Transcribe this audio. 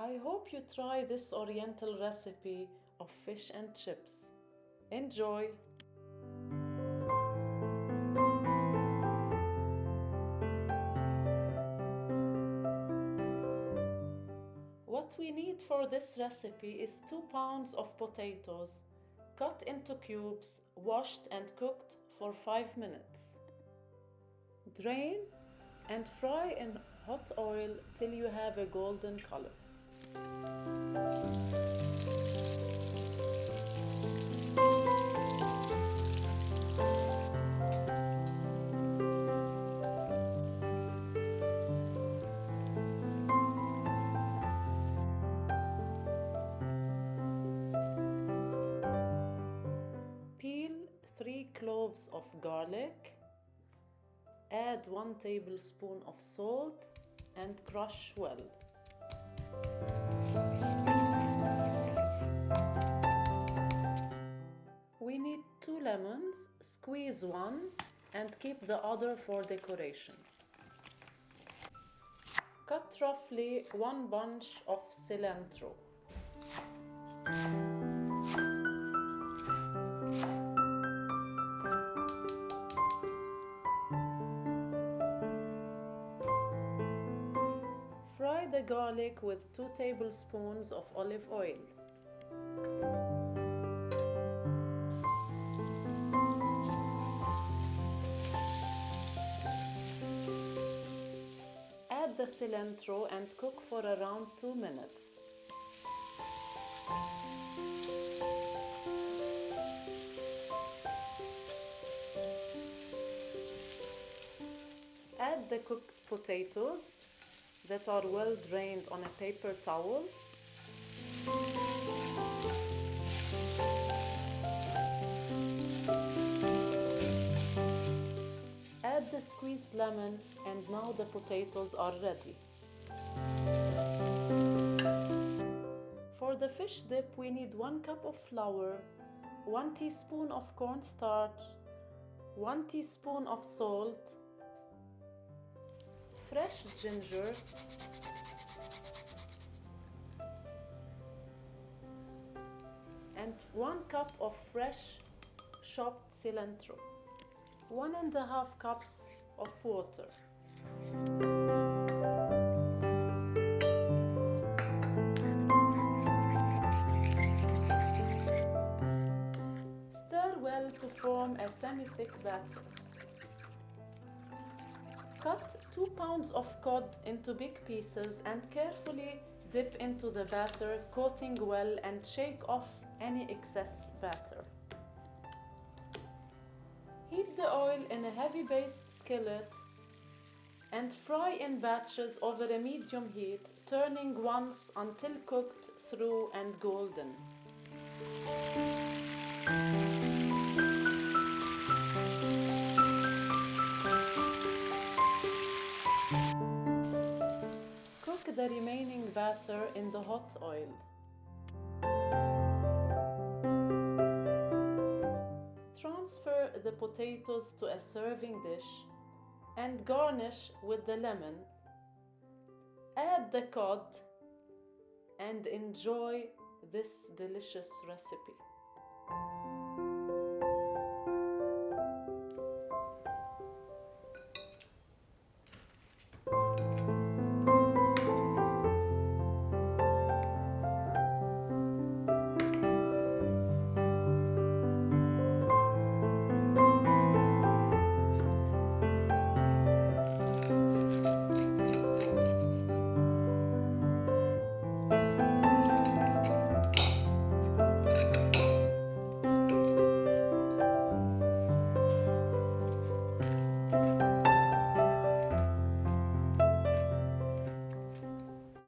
I hope you try this Oriental recipe of fish and chips. Enjoy! What we need for this recipe is 2 pounds of potatoes, cut into cubes, washed and cooked for 5 minutes. Drain and fry in hot oil till you have a golden color. Peel 3 cloves of garlic, add 1 tablespoon of salt and crush well. We need 2 lemons, squeeze 1 and keep the other for decoration. Cut roughly 1 bunch of cilantro. Fry the garlic with 2 tablespoons of olive oil. Add the cilantro and cook for around 2 minutes. Add the cooked potatoes that are well drained on a paper towel. Add the squeezed lemon and now the potatoes are ready. For the fish dip we need 1 cup of flour, 1 teaspoon of cornstarch, 1 teaspoon of salt, fresh ginger, and 1 cup of fresh chopped cilantro, 1.5 cups of water. Stir well to form a semi-thick batter. Cut 2 pounds of cod into big pieces and carefully dip into the batter, coating well and shake off any excess batter. Heat the oil in a heavy based skillet and fry in batches over a medium heat, turning once until cooked through and golden. Cook the remaining batter in the hot oil. Transfer the potatoes to a serving dish and garnish with the lemon. Add the cod and enjoy this delicious recipe.